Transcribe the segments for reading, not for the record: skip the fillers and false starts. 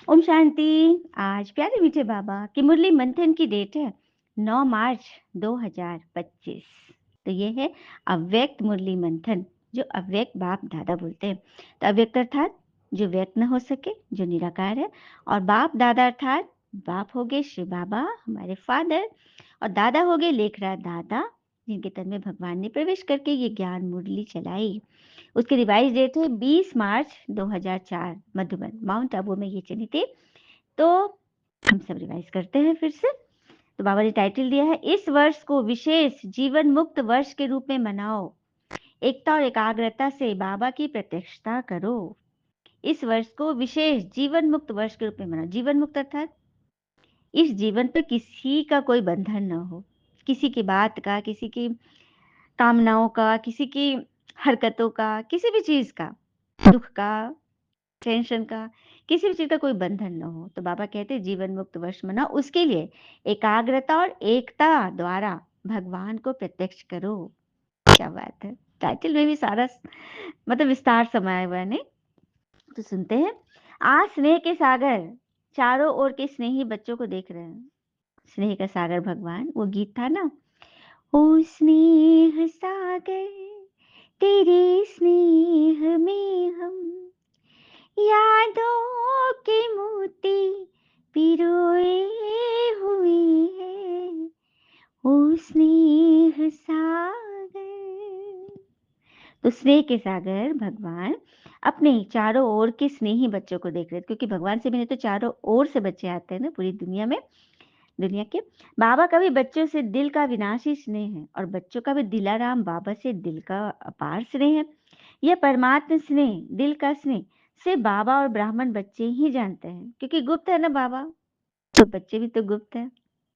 ओम शांति। आज प्यारे मीठे बाबा की मुरली मंथन की डेट है 9 मार्च 2025। तो ये है अव्यक्त मुरली मंथन, जो अव्यक्त बाप दादा बोलते हैं। तो अव्यक्त अर्थात जो व्यक्त न हो सके, जो निराकार है। और बाप दादा अर्थात बाप हो गए शिव बाबा, हमारे फादर, और दादा हो गए लेखराज दादा, जिनके तन में भगवान ने प्रवेश करके ये ज्ञान मुरली चलाई। उसकी रिवाइज डेट है 20 मार्च 2004, मधुबन माउंट आबू में ये चली थी। तो हम सब रिवाइज करते हैं फिर से। तो बाबा ने टाइटल दिया है, इस वर्ष को विशेष जीवन मुक्त वर्ष के रूप में मनाओ। एकता और एकाग्रता से बाबा की प्रत्यक्षता करो। इस वर्ष को विशेष जीवन मुक्त वर्ष के रूप में मनाओ। जीवन मुक्त अर्थात इस जीवन पर किसी का कोई बंधन न हो, किसी की बात का, किसी की कामनाओं का, किसी की हरकतों का, किसी भी चीज का, दुख का, टेंशन का, किसी भी चीज का कोई बंधन न हो। तो बाबा कहते हैं जीवन मुक्त वर्ष मनाओ, उसके लिए एकाग्रता और एकता द्वारा भगवान को प्रत्यक्ष करो। क्या बात है, टाइटल में भी सारा मतलब विस्तार समाया हुआ है नहीं। तो सुनते हैं। आज स्नेह के सागर चारों ओर के स्नेही बच्चों को देख रहे हैं। स्नेह का सागर भगवान, वो गीत था ना, ओ स्नेह सागर तेरे स्नेह में हम यादों के मोती पिरोए हुए हैं, ओ स्नेह सागर। तो स्नेह के सागर भगवान अपने चारों ओर के स्नेही बच्चों को देख रहे थे, क्योंकि भगवान से मिले तो चारों ओर से बच्चे आते हैं ना पूरी दुनिया में, दुनिया के। बाबा का भी बच्चों से दिल का विनाशी स्नेह है, और बच्चों का भी दिलाराम बाबा से दिल का अपार स्नेह है। यह परमात्म स्नेह, दिल का स्नेह सिर्फ बाबा और ब्राह्मण बच्चे ही जानते हैं, क्योंकि गुप्त है ना बाबा, तो बच्चे भी तो गुप्त है।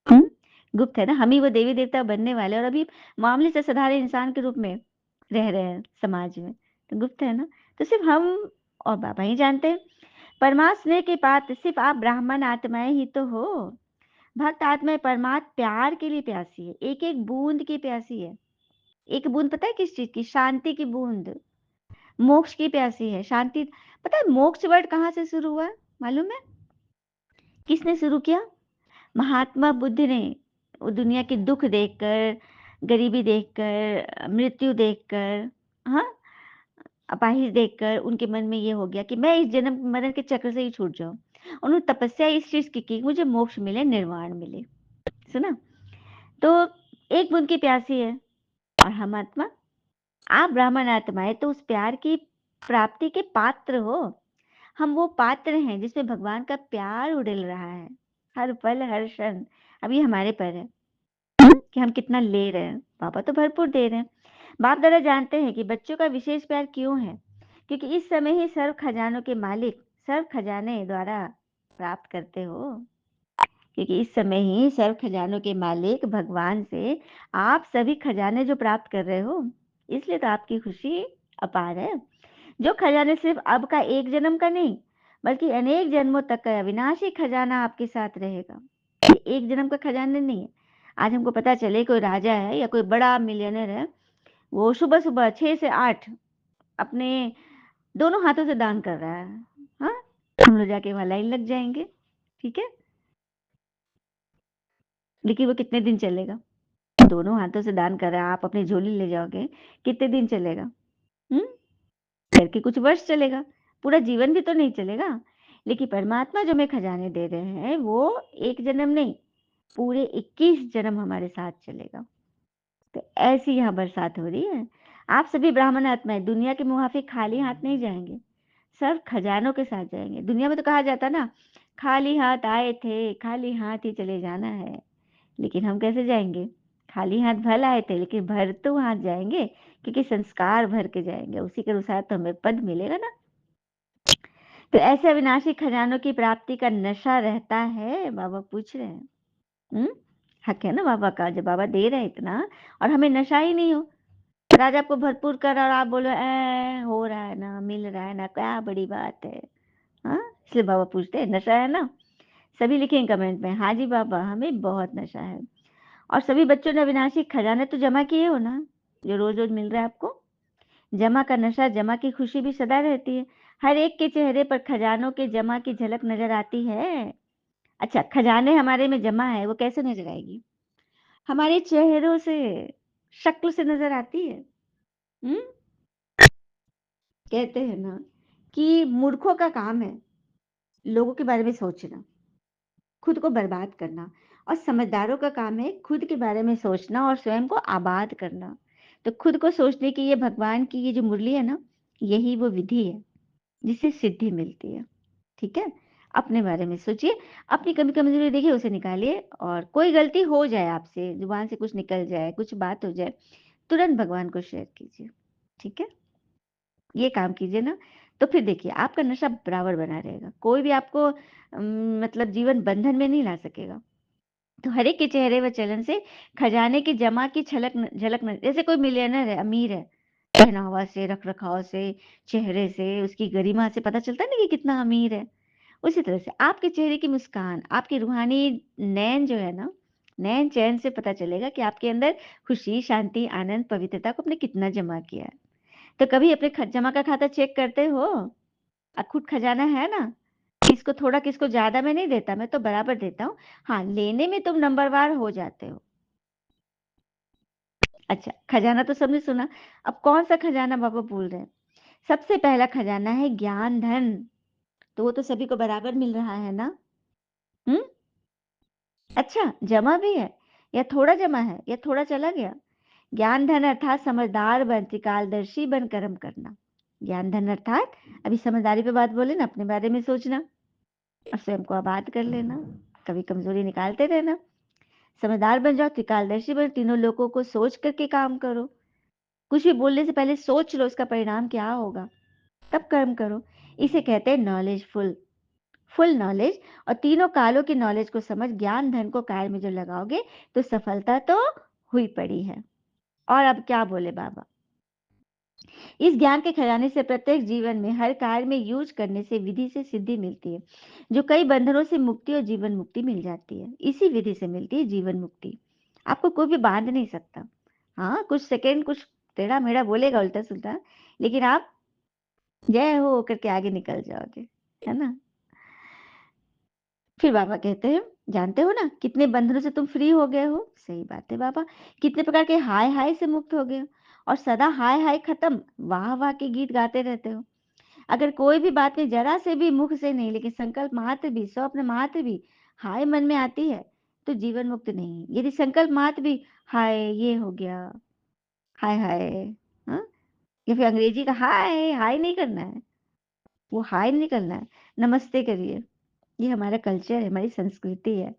हम्म, गुप्त है ना। हम ही वो देवी देवता बनने वाले, और अभी मामूली से साधारण इंसान के रूप में रह रहे हैं समाज में, तो गुप्त है ना। तो सिर्फ हम और बाबा ही जानते हैं। परमात्मा स्नेह के पात्र सिर्फ आप ब्राह्मण आत्माएं ही तो हो। भक्त आत्मा परमात्मा प्यार के लिए प्यासी है, एक एक बूंद की प्यासी है। एक बूंद पता है किस चीज की? शांति की बूंद, मोक्ष की प्यासी है। शांति, पता है मोक्ष वर्ड कहाँ से शुरू हुआ है? मालूम है किसने शुरू किया? महात्मा बुद्ध ने। वो दुनिया के दुख देखकर, गरीबी देखकर, मृत्यु देखकर, हाँ, अपाहिज देखकर उनके मन में ये हो गया कि मैं इस जन्म मरण के चक्र से ही छूट जाऊं। उन्होंने तपस्या इस चीज की मुझे मोक्ष मिले, निर्वाण मिले। सुना? तो एक बूंद की प्यासी है। और हम आत्मा, आप ब्राह्मण आत्माएं तो उस प्यार की प्राप्ति के पात्र हो। हम वो पात्र हैं जिसमें भगवान का प्यार उड़ल रहा है हर पल हर क्षण। अभी हमारे पर है कि हम कितना ले रहे हैं। बाबा तो भरपूर दे रहे हैं। बाप दादा जानते हैं कि बच्चों का विशेष प्यार क्यों है, क्योंकि इस समय ही सर्व खजानों के मालिक सर्व खजाने द्वारा प्राप्त करते हो। क्योंकि इस समय ही सर्व खजानों के मालिक भगवान से आप सभी खजाने जो प्राप्त कर रहे हो, इसलिए तो आपकी खुशी अपार है। जो खजाने सिर्फ अब का एक जन्म का नहीं, बल्कि अनेक जन्मों तक का अविनाशी खजाना आपके साथ रहेगा। ये एक जन्म का खजाना नहीं है। आज हमको पता चले कोई राजा है या कोई बड़ा मिलियनर है, वो सुबह सुबह 6 से 8 अपने दोनों हाथों से दान कर रहा है, हाँ, हम लोग जाके वहां लाइन लग जाएंगे, ठीक है। लेकिन वो कितने दिन चलेगा? दोनों हाथों से दान कर रहा है, आप अपनी झोली ले जाओगे, कितने दिन चलेगा? हम्म, करके कुछ वर्ष चलेगा, पूरा जीवन भी तो नहीं चलेगा। लेकिन परमात्मा जो हमें खजाने दे रहे हैं, वो एक जन्म नहीं, पूरे 21 जन्म हमारे साथ चलेगा। तो ऐसी यहाँ बरसात हो रही है। आप सभी ब्राह्मण आत्माएं दुनिया के मुहाफिक खाली हाथ नहीं जाएंगे, सब खजानों के साथ जाएंगे। दुनिया में तो कहा जाता ना, खाली हाथ आए थे खाली हाथ ही चले जाना है। लेकिन हम कैसे जाएंगे? खाली हाथ भल आए थे, लेकिन भर तो हाथ जाएंगे, क्योंकि संस्कार भर के जाएंगे, उसी के अनुसार तो हमें पद मिलेगा ना। तो ऐसे अविनाशी खजानों की प्राप्ति का नशा रहता है, बाबा पूछ रहे हैं। हम्म, हक है ना बाबा का, जब बाबा दे रहे हैं इतना और हमें नशा ही नहीं हो। राजा आपको भरपूर कर और आप बोलो हो रहा है ना, मिल रहा है ना, क्या बड़ी बात है। हाँ, इसलिए बाबा पूछते हैं नशा है ना? सभी लिखेंगे कमेंट में, हाँ जी बाबा हमें बहुत नशा है। और सभी बच्चों ने अविनाशी खजाने तो जमा किए हो ना, जो रोज रोज मिल रहा है आपको। जमा का नशा, जमा की खुशी भी सदा रहती है। हर एक के चेहरे पर खजानों के जमा की झलक नज़र आती है। अच्छा, खजाने हमारे में जमा है, वो कैसे नज़र आएगी? हमारे चेहरों से, शक्ल से नज़र आती है। हुँ? कहते हैं ना कि मूर्खों का काम है लोगों के बारे में सोचना, खुद को बर्बाद करना, और समझदारों का काम है खुद के बारे में सोचना और स्वयं को आबाद करना। तो खुद को सोचने की ये भगवान की ये जो मुरली है ना, यही वो विधि है जिससे सिद्धि मिलती है। ठीक है? अपने बारे में सोचिए, अपनी कमी-कमज़ोरी देखिए उसे निकालिए, और कोई गलती हो जाए आपसे, ज़ुबान से कुछ निकल जाए, कुछ बात हो जाए, तुरंत भगवान को शेयर कीजिए। ठीक है? ये काम कीजिए ना, तो फिर देखिए आपका नशा बराबर बना रहेगा। कोई भी आपको मतलब जीवन बंधन में नहीं ला सकेगा। तो हर एक के चेहरे व चलन से खजाने की जमा की झलक न, जैसे कोई मिलियनर है, अमीर है, पहनावा से, रख-रखाव से, चेहरे से, उसकी गरिमा से पता चलता है ना कि कितना अमीर है। उसी तरह से आपके चेहरे की मुस्कान, आपकी रूहानी नैन जो है ना, नैन चैन से पता चलेगा कि आपके अंदर खुशी, शांति, आनंद, पवित्रता को आपने कितना जमा किया है। तो कभी अपने जमा का खाता चेक करते हो? खुद खजाना है ना, किसको थोड़ा किसको ज़्यादा मैं नहीं देता, मैं तो बराबर देता हूँ। हाँ, लेने में तुम नंबरवार हो जाते हो। अच्छा, खजाना तो सबने सुना, अब कौन-सा खजाना बाबा बोल रहे हैं? सबसे पहला खजाना है ज्ञान धन, तो वो तो सभी को बराबर मिल रहा है ना? हुँ? अच्छा, जमा भी है, या थोड़ा जमा है, या थोड़ा चला गया? ज्ञान धन अर्थात समझदार बन, त्रिकालदर्शी बन कर्म करना। ज्ञान धन अर्थात अभी समझदारी पे बात बोले ना, अपने बारे में सोचना और स्वयं को आबाद कर लेना, कभी कमजोरी निकालते रहना। समझदार बन जाओ, त्रिकालदर्शी बन, तीनों लोगों को सोच करके काम करो। कुछ भी बोलने से पहले सोच लो उसका परिणाम क्या होगा, तब कर्म करो। इसे कहते हैं नॉलेजफुल, फुल नॉलेज। और तीनों कालों की नॉलेज को समझ ज्ञान धन को कार्य में जो लगाओगे तो सफलता तो हुई पड़ी है। और अब क्या बोले बाबा, इस ज्ञान के खजाने से प्रत्येक जीवन में हर कार्य में यूज करने से विधि से सिद्धि मिलती है, जो कई बंधनों से मुक्ति और जीवन मुक्ति मिल जाती है। इसी विधि से मिलती है जीवन मुक्ति। आपको कोई भी बांध नहीं सकता। हाँ, कुछ सेकंड कुछ टेढ़ा मेढ़ा बोलेगा उल्टा सुल्टा, लेकिन आप जय हो करके आगे निकल जाओगे, है ना? फिर बाबा कहते हैं, जानते हो ना कितने बंधनों से तुम फ्री हो गए हो? सही बात है बाबा। कितने प्रकार के हाय हाय से मुक्त हो गए हो, और सदा हाय हाय खत्म, वाह वाह के गीत गाते रहते हो। अगर कोई भी बात में जरा से भी मुख से नहीं, लेकिन संकल्प मात्र भी, स्वप्न मात्र भी हाय मन में आती है, तो जीवन मुक्त नहीं। यदि संकल्प मात्र भी हाय ये हो गया, हाय हाय, हाँ, या फिर अंग्रेजी का हाय हाय नहीं करना है, वो हाय नहीं करना है, नमस्ते करिए। ये हमारा कल्चर है, हमारी संस्कृति है।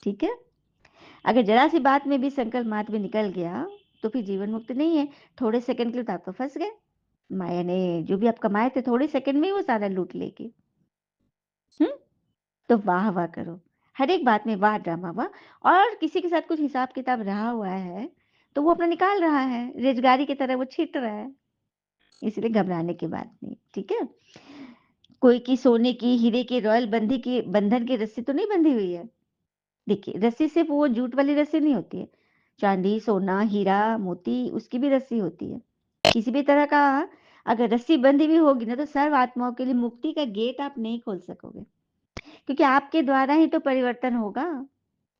ठीक है? अगर जरा सी बात में भी संकल्प मात्र भी निकल गया, तो फिर जीवन मुक्त नहीं है। थोड़े सेकंड के लिए तो आप तो फंस गए, माया ने जो भी आप कमाए थे थोड़े सेकंड में ही वो सारा लूट लेगी। हम्म, तो वाह वाह करो, हर एक बात में वाह ड्रामा वाह। और किसी के साथ कुछ हिसाब किताब रहा हुआ है तो वो अपना निकाल रहा है, रेजगारी की तरह वो छीट रहा है, इसलिए घबराने की बात नहीं। ठीक है? कोई की सोने की, हीरे की, रॉयल बंधी की बंधन की रस्सी तो नहीं बंधी हुई है। देखिए, रस्सी सिर्फ वो जूट वाली रस्सी नहीं होती है, चांदी, सोना, हीरा, मोती, उसकी भी रस्सी होती है। किसी भी तरह का अगर रस्सी बंधी हुई होगी ना, तो सर्व आत्माओं के लिए मुक्ति का गेट आप नहीं खोल सकोगे, क्योंकि आपके द्वारा ही तो परिवर्तन होगा।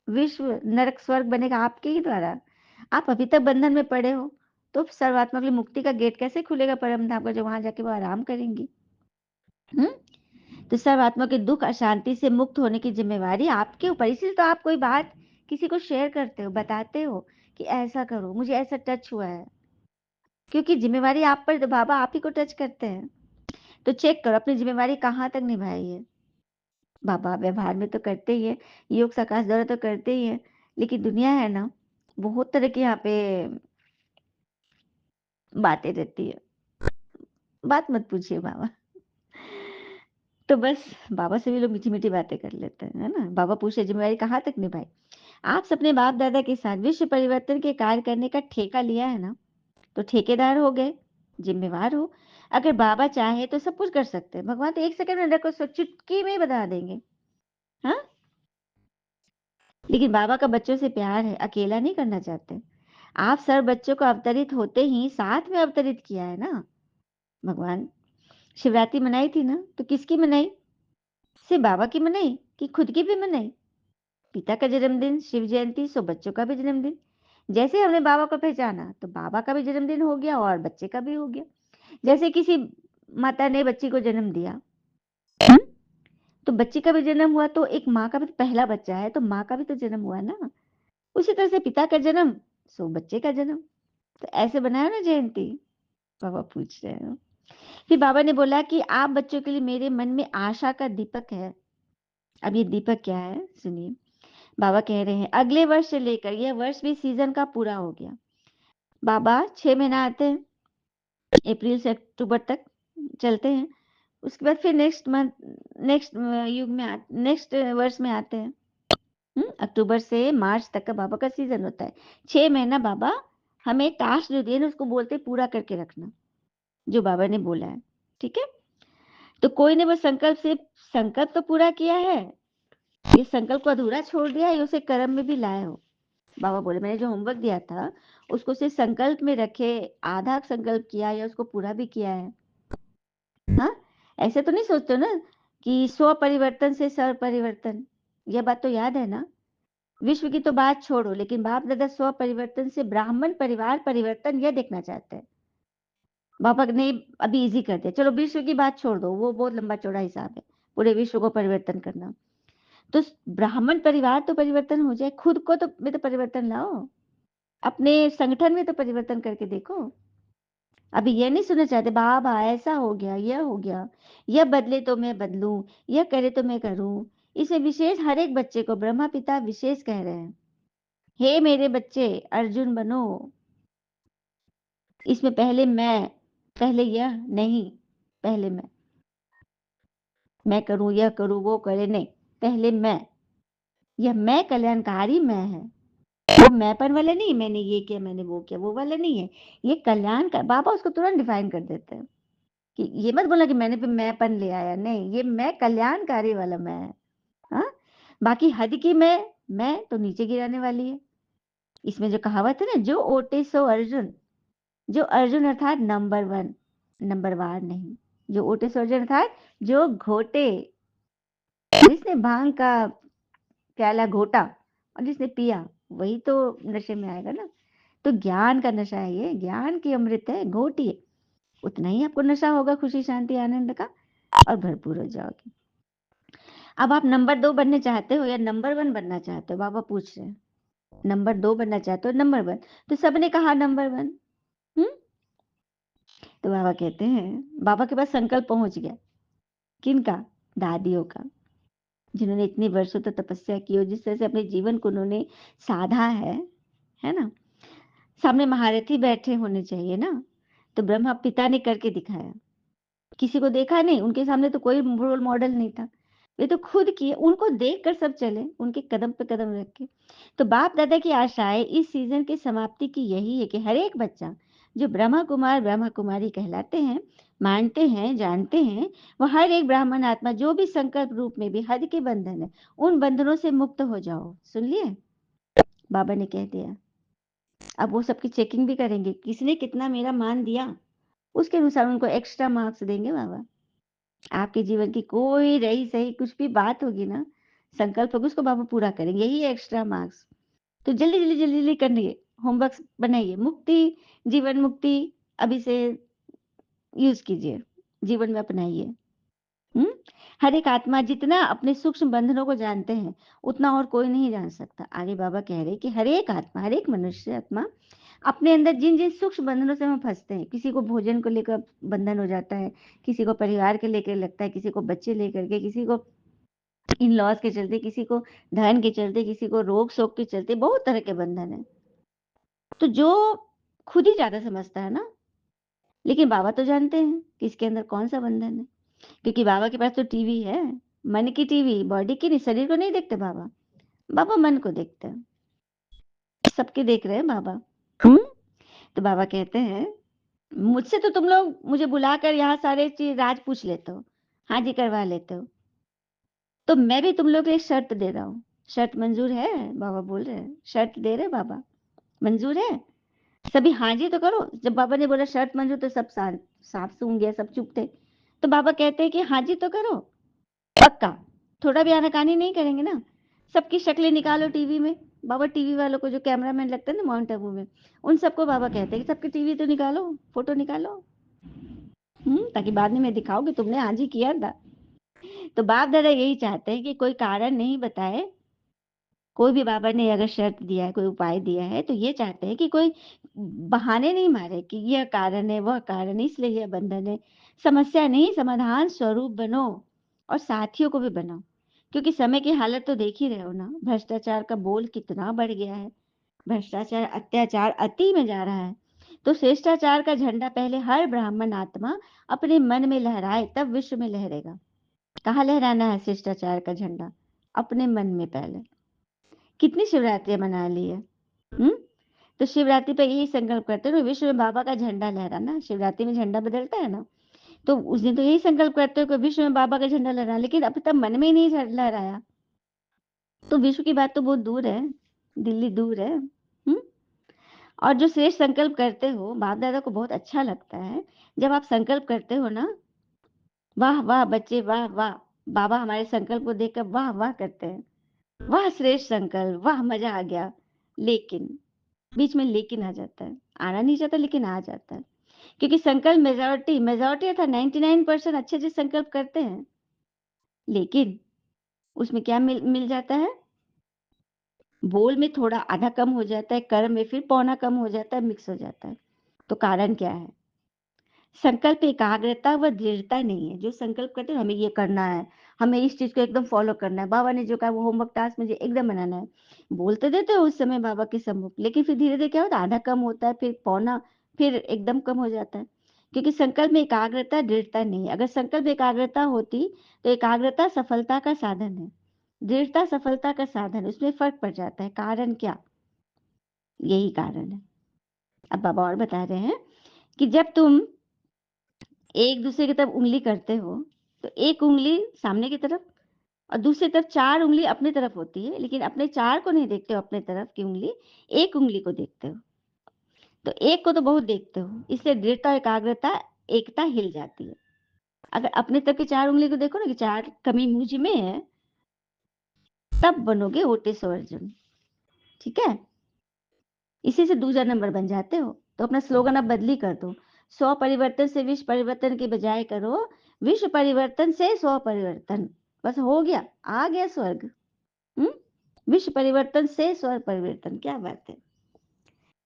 विश्व नरक स्वर्ग बनेगा आपके ही द्वारा। आप अभी तक बंधन में पड़े हो, तो सर्वात्मा के लिए मुक्ति का गेट कैसे खुलेगा परम धाम का, जो वहां जाके वो आराम करेंगी। हम्म, तो सर्वात्मा के दुख अशांति से मुक्त होने की जिम्मेवारी आपके ऊपर। इसीलिए तो आप कोई बात किसी को शेयर करते हो, बताते हो कि ऐसा करो, मुझे ऐसा टच हुआ है, क्योंकि जिम्मेवारी आप पर, तो बाबा आप ही को टच करते हैं। तो चेक करो अपनी जिम्मेवारी कहाँ तक निभाई है। बाबा व्यवहार में तो करते ही है, योग साकाश द्वारा तो करते ही है, लेकिन दुनिया है ना, बहुत तरह की यहाँ पे बातें रहती है। बात मत पूछिए बाबा। तो बस बाबा से भी लोग मीठी मीठी बातें कर लेते हैं, है ना? बाबा पूछे जिम्मेवारी कहाँ तक निभाई। आप अपने बाप दादा के साथ विश्व परिवर्तन के कार्य करने का ठेका लिया है ना, तो ठेकेदार हो गए, जिम्मेवार हो। अगर बाबा चाहे तो सब कुछ कर सकते हैं, भगवान तो एक सेकंड में रखो चुटकी में ही बता देंगे। हाँ, लेकिन बाबा का बच्चों से प्यार है, अकेला नहीं करना चाहते। आप सर बच्चों को अवतरित होते ही साथ में अवतरित किया है ना भगवान। शिवरात्रि मनाई थी ना, तो किसकी मनाई? सिर्फ बाबा की मनाई कि खुद की भी मनाई? पिता का जन्मदिन, शिव जयंती, सो बच्चों का भी जन्मदिन। जैसे हमने बाबा को पहचाना, तो बाबा का भी जन्मदिन हो गया और बच्चे का भी हो गया। जैसे किसी माता ने बच्ची को जन्म दिया, हुँ? तो बच्ची का भी जन्म हुआ, तो एक माँ का भी तो पहला बच्चा है, तो माँ का भी तो जन्म हुआ ना। उसी तरह से पिता का जन्म, सो बच्चे का जन्म। तो ऐसे बनाया ना जयंती? बाबा पूछ रहे हैं। फिर बाबा ने बोला कि आप बच्चों के लिए मेरे मन में आशा का दीपक है। अब ये दीपक क्या है? सुनिए। बाबा कह रहे हैं, अगले वर्ष से लेकर यह वर्ष भी सीज़न का पूरा हो गया। बाबा 6 महीना आते हैं, अप्रैल से अक्टूबर तक चलते हैं। उसके बाद फिर नेक्स्ट युग में नेक्स्ट वर्ष में आते हैं। अक्टूबर से मार्च तक का बाबा का सीज़न होता है। 6 महीना बाबा हमें टास्क जो दिए ना, उसको बोलते हैं पूरा करके रखना, जो बाबा ने बोला है। ठीक है? तो कोई ने वो संकल्प तो पूरा किया है, ये संकल्प को अधूरा छोड़ दिया है, या उसे कर्म में भी लाए हो? बाबा बोले, मैंने जो होमवर्क दिया था, उसको सिर्फ संकल्प में रखे, आधा संकल्प किया या उसको पूरा भी किया है? हाँ? ऐसे तो नहीं सोचते हो ना कि स्व परिवर्तन से सर्व परिवर्तन, यह बात तो याद है ना? विश्व की तो बात छोड़ो, लेकिन बाप दादा स्व परिवर्तन से ब्राह्मण परिवार परिवर्तन यह देखना चाहते हैं। पापा ने अभी इजी कर दिया, चलो विश्व की बात छोड़ दो, वो बहुत लंबा चौड़ा हिसाब है, पूरे विश्व को परिवर्तन करना। तो ब्राह्मण परिवार तो परिवर्तन हो जाए, खुद को तो में तो परिवर्तन लाओ, अपने संगठन में तो परिवर्तन करके देखो। अभी ये नहीं सुनना चाहते बाबा ऐसा हो गया, यह हो गया, यह बदले तो मैं बदलूं, यह करे तो मैं करूं। इसे विशेष हर एक बच्चे को ब्रह्मा पिता विशेष कह रहे हैं, हे मेरे बच्चे अर्जुन बनो। इसमें पहले मैं, पहले यह नहीं, पहले मैं करूं, यह करूं, वो करे नहीं, पहले मैं। यह मैं कल्याणकारी मैं है, वो मैंपन वाला नहीं, मैंने ये किया, मैंने वो किया, वो वाला नहीं है। ये कल्याण का बाबा उसको तुरंत डिफाइन कर देते हैं कि ये मत बोला कि मैंने भी मैंपन ले आया, नहीं, ये मैं कल्याणकारी वाला मैं है। हाँ, बाकी हद की मैं तो नीचे गिराने वाली है। इसमें जो कहावत है ना, जो ओटे सो अर्जुन, जो अर्जुन अर्थात नंबर वन, नंबर वार नहीं। जो ओटे सो अर्जुन अर्थात जो घोटे, जिसने भांग का प्याला घोटा और जिसने पिया, वही तो नशे में आएगा ना। तो ज्ञान का नशा है, ये ज्ञान की अमृत है, घोटिए, उतना ही आपको नशा होगा खुशी शांति आनंद का, और भरपूर हो जाओगे। अब आप नंबर 2 बनने चाहते हो या नंबर 1 बनना चाहते हो? बाबा पूछ रहे हैं। नंबर 2 बनना चाहते हो, नंबर 1? तो सबने कहा नंबर 1। हम्म तो बाबा कहते हैं, बाबा के पास संकल्प पहुंच गया। किनका? दादियों का, जिन्होंने इतने वर्षों तक तपस्या की और जिस तरह से अपने जीवन को उन्होंने साधा है ना? सामने महारथी बैठे होने चाहिए ना, तो ब्रह्मा पिता ने करके दिखाया, किसी को देखा नहीं, उनके सामने तो कोई रोल मॉडल नहीं था, वे तो खुद किए, उनको देखकर सब चले, उनके कदम पे कदम रख के। तो बाप दादा की आशाएं इस सीजन की समाप्ति की यही है कि हर एक बच्चा जो ब्रह्मा कुमार ब्रह्मा कुमारी कहलाते हैं, मानते हैं, जानते हैं, वह हर एक ब्राह्मण आत्मा जो भी संकल्प रूप में भी हद के बंधन है, उन बंधनों से मुक्त हो जाओ। सुन लिए? बाबा ने कह दिया। अब वो सबकी चेकिंग भी करेंगे, किसने कितना मेरा मान दिया, उसके अनुसार उनको एक्स्ट्रा मार्क्स देंगे बाबा। आपके जीवन की कोई रही सही कुछ भी बात होगी ना, संकल्प होगा, उसको बाबा पूरा करेंगे, यही एक्स्ट्रा मार्क्स। तो जल्दी जल्दी जल्दी जल्दी करनिए, होमवर्क बनाइए, मुक्ति, जीवन मुक्ति अभी से यूज कीजिए, जीवन में अपनाइए। हम्म हर एक आत्मा जितना अपने सूक्ष्म बंधनों को जानते हैं, उतना और कोई नहीं जान सकता। आगे बाबा कह रहे हैं कि हर एक आत्मा, हर एक मनुष्य आत्मा अपने अंदर जिन जिन सूक्ष्म बंधनों से हम फंसते हैं, किसी को भोजन को लेकर बंधन हो जाता है, किसी को परिवार के लेकर लगता है, किसी को बच्चे लेकर के, किसी को इन लॉज के चलते, किसी को धन के चलते, किसी को रोग शोक के चलते, बहुत तरह के बंधन है। तो जो खुद ही ज्यादा समझता है ना, लेकिन बाबा तो जानते हैं कि इसके अंदर कौन सा बंधन है, क्योंकि बाबा के पास तो टीवी है, मन की टीवी, बॉडी की नहीं, शरीर को नहीं देखते बाबा। बाबा मन को देखते हैं, सबके देख रहे हैं बाबा। हम्म तो बाबा कहते हैं, मुझसे तो तुम लोग मुझे बुलाकर यहाँ सारे चीज राज पूछ लेते हो, हाँ जी करवा लेते हो, तो मैं भी तुम लोग को एक शर्त दे रहा हूँ। शर्त मंजूर है? बाबा बोल रहे हैं, शर्त दे रहे बाबा, मंजूर है? सभी हाँ जी तो करो। जब बाबा ने बोला शर्त मंजूर, तो सब सांप सूंघ गया, सब चुप थे। तो बाबा कहते हैं कि हाँ जी तो करो, पक्का, थोड़ा भी आनाकानी नहीं करेंगे ना। सबकी शक्लें निकालो टीवी में। बाबा टीवी वालों को, जो कैमरामैन लगते हैं ना माउंट आबू में, उन सबको बाबा कहते हैं कि सबकी टीवी तो निकालो, फोटो निकालो, ताकि बाद में मैं दिखाऊं कि तुमने आज ही किया था। तो बाप दादा यही चाहते हैं कि कोई कारण नहीं बताए, कोई भी बाबा ने अगर शर्त दिया है, कोई उपाय दिया है, तो ये चाहते हैं कि कोई बहाने नहीं मारे कि यह कारण है, वह कारण है, इसलिए यह बंधन है। समस्या नहीं, समाधान स्वरूप बनो, और साथियों को भी बनाओ। क्योंकि समय की हालत तो देख ही रहे हो ना, भ्रष्टाचार का बोल कितना बढ़ गया है। भ्रष्टाचार, अत्याचार अति में जा रहा है। तो श्रेष्टाचार का झंडा पहले हर ब्राह्मण आत्मा अपने मन में लहराए, तब विश्व में लहरेगा। कहाँ लहराना है शिष्टाचार का झंडा? अपने मन में पहले। कितनी शिवरात्रियां मना ली है। हम्म तो शिवरात्रि पे यही संकल्प करते हो, विश्व में बाबा का झंडा लहराना। शिवरात्रि में झंडा बदलता है ना, तो उस दिन तो यही संकल्प करते हो कि विश्व में बाबा का झंडा लहराना, लेकिन अब तक मन में ही नहीं लहराया, तो विश्व की बात तो बहुत दूर है, दिल्ली दूर है। और जो श्रेष्ठ संकल्प करते हो, बाप दादा को बहुत अच्छा लगता है जब आप संकल्प करते हो ना, वाह वाह बच्चे, वाह वाह। बाबा हमारे संकल्प को देखकर वाह वाह करते हैं, वाह श्रेष्ठ संकल्प, वाह मजा आ गया। लेकिन बीच में लेकिन आ जाता है, आना नहीं चाहता लेकिन आ जाता है। क्योंकि संकल्प मेजोरिटी मेजोरिटी था, 99% अच्छे अच्छे संकल्प करते हैं, लेकिन उसमें क्या मिल जाता है? बोल में थोड़ा आधा कम हो जाता है, कर्म में फिर पौना कम हो जाता है, मिक्स हो जाता है। तो कारण क्या है? संकल्प एकाग्रता व दृढ़ता नहीं है। जो संकल्प करते हैं हमें ये करना है, हमें इस चीज को एकदम फॉलो करना है, बाबा ने जो कहा वो होमवर्क टास्क मुझे एकदम बनाना है, बोलते देते हो उस समय बाबा के सम्मुख, लेकिन फिर धीरे धीरे क्या होता है, आधा कम होता है, फिर पौना, फिर एकदम कम हो जाता है। क्योंकि संकल्प में एकाग्रता दृढ़ता नहीं है। अगर संकल्प एकाग्रता होती तो एकाग्रता सफलता का साधन है, दृढ़ता सफलता का साधन, उसमें फर्क पड़ जाता है। कारण क्या? यही कारण है। अब बाबा और बता रहे हैं कि जब तुम एक दूसरे की तरफ उंगली करते हो, तो एक उंगली सामने की तरफ और दूसरी तरफ 4 उंगली अपनी तरफ होती है, लेकिन अपने 4 को नहीं देखते हो, अपने तरफ की उंगली, एक उंगली को देखते हो। तो एक को तो बहुत देखते हो, इसलिए दृढ़ता और एकाग्रता, एकता हिल जाती है। अगर अपने तरफ की 4 उंगली को देखो ना कि 4 कमी मुझ में है, तब बनोगे ओटिस अर्जुन। ठीक है, इसी से दूसरा नंबर बन जाते हो। तो अपना स्लोगन अब बदली कर दो, 100 परिवर्तन से विश्व परिवर्तन के बजाय करो विश्व परिवर्तन से 100 परिवर्तन। बस हो गया, आ गया स्वर्ग। विश्व परिवर्तन से 100 परिवर्तन, क्या बात है।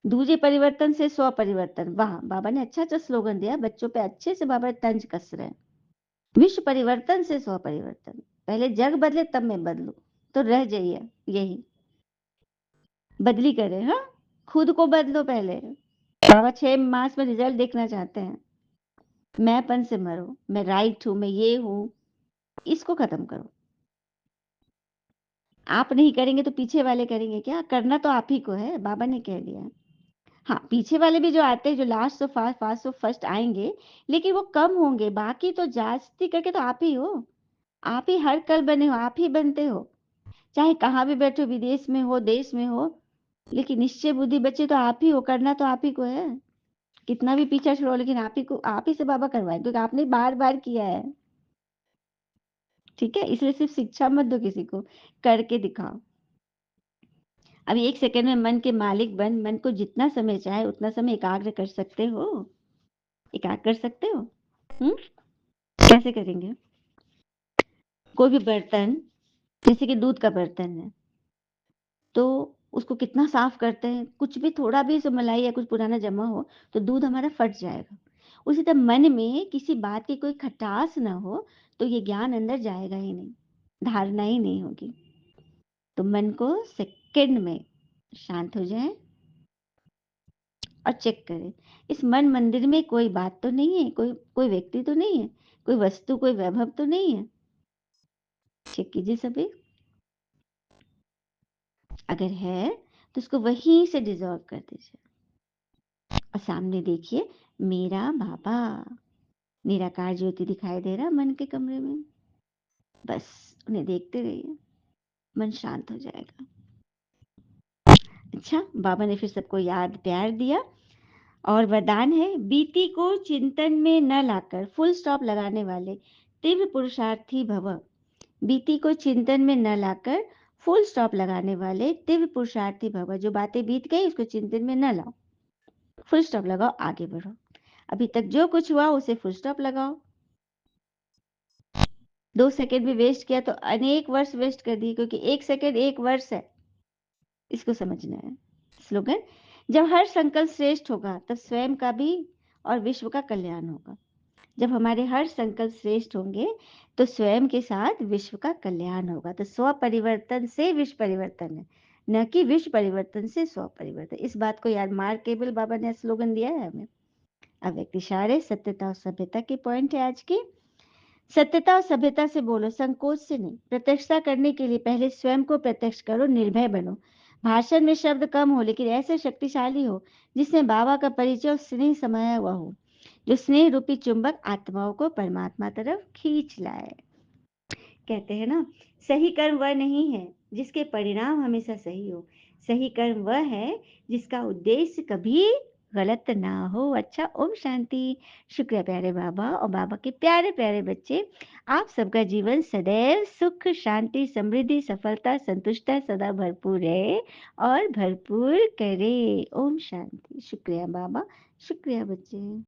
दूजे परिवर्तन से 100 परिवर्तन, वाह, बाबा ने अच्छा अच्छा स्लोगन दिया, बच्चों पे अच्छे से बाबा तंज कस रहे हैं। विश्व परिवर्तन से 100 परिवर्तन, पहले जग बदले तब मैं बदलू, तो रह जाइए यही, बदली करें। हाँ, खुद को बदलो पहले। बाबा 6 मास में रिजल्ट देखना चाहते हैं। मैंपन से मरो, मैं राइट हूं, मैं ये हूं, इसको खत्म करो। आप नहीं करेंगे तो पीछे वाले करेंगे क्या? करना तो आप ही को है, बाबा ने कह दिया है। हाँ, पीछे वाले भी जो आते हैं, जो लास्ट से फास्ट, फास्ट से फर्स्ट आएंगे, लेकिन वो कम होंगे, बाकी तो जास्ती करके तो आप ही हो। आप ही हर कल बने हो, आप ही बनते हो, चाहे कहाँ भी बैठो, विदेश में हो, देश में हो, लेकिन निश्चय बुद्धि बच्चे तो आप ही हो, करना तो आप ही को है। कितना भी पीछा छोड़ो, लेकिन आप ही को, आप ही से बाबा करवाए, क्योंकि आपने बार बार किया है। ठीक है, इसलिए सिर्फ शिक्षा मत दो किसी को, करके दिखाओ। अभी 1 सेकंड में मन के मालिक बन, मन को जितना समय चाहे उतना समय एकाग्र कर सकते हो। एकाग्र कर सकते हो। हम्म कैसे करेंगे? कोई भी बर्तन, जैसे कि दूध का बर्तन है, तो उसको कितना साफ करते हैं, कुछ भी थोड़ा भी इसमें मलाई या कुछ पुराना जमा हो तो दूध हमारा फट जाएगा। उसी तरह मन में किसी बात की कोई खटास ना हो तो ये ज्ञान अंदर जाएगा ही नहीं, धारणा ही नहीं होगी। तो मन को सेकंड में शांत हो जाए और चेक करें, इस मन मंदिर में कोई बात तो नहीं है, कोई कोई व्यक्ति तो नहीं है, कोई वस्तु, कोई वैभव तो नहीं है। चेक कीजिए सभी, अगर है तो उसको वहीं से डिजॉल्व कर दीजिए और सामने देखिए मेरा बाबा, निराकार ज्योति दिखाई दे रहा मन के कमरे में। बस उन्हें देखते रहिए, मन शांत हो जाएगा। अच्छा, बाबा ने फिर सबको याद प्यार दिया और वरदान है, बीती को चिंतन में न लाकर फुल स्टॉप लगाने वाले तीव्र पुरुषार्थी भव। बीती को चिंतन में न लाकर फुल स्टॉप लगाने वाले तीव्र पुरुषार्थी भव। जो बातें बीत गई उसको चिंतन में न लाओ, फुल स्टॉप लगाओ, आगे बढ़ो। अभी तक जो कुछ हुआ उसे फुल स्टॉप लगाओ। 2 सेकंड भी वेस्ट किया तो अनेक वर्ष वेस्ट कर दिए, क्योंकि 1 सेकंड 1 वर्ष है, इसको समझना है। स्लोगन, जब हर संकल्प श्रेष्ठ होगा तब स्वयं का भी और विश्व का कल्याण होगा। जब हमारे हर संकल्प श्रेष्ठ होंगे तो स्वयं के साथ विश्व का कल्याण होगा। तो स्व परिवर्तन से विश्व परिवर्तन है, न कि विश्व परिवर्तन से स्व परिवर्तन। इस बात को याद, मार्केबल बाबा ने स्लोगन दिया है हमें। अव्यक्त इशारे, सत्यता और सभ्यता की पॉइंट है आज की। सत्यता और सभ्यता से बोलो, संकोच से नहीं। प्रत्यक्षता करने के लिए पहले स्वयं को प्रत्यक्ष करो, निर्भय बनो। भाषण में शब्द कम हो लेकिन ऐसे शक्तिशाली हो जिसमें बाबा का परिचय और स्नेह समाया हुआ हो, जो स्नेह रूपी चुंबक आत्माओं को परमात्मा तरफ खींच लाए। कहते हैं ना, सही कर्म वह नहीं है जिसके परिणाम हमेशा सही हो, सही कर्म वह है जिसका उद्देश्य कभी गलत ना हो। अच्छा, ओम शांति। शुक्रिया प्यारे बाबा और बाबा के प्यारे प्यारे बच्चे। आप सबका जीवन सदैव सुख शांति समृद्धि सफलता संतुष्टता सदा भरपूर रहे और भरपूर करे। ओम शांति। शुक्रिया बाबा, शुक्रिया बच्चे।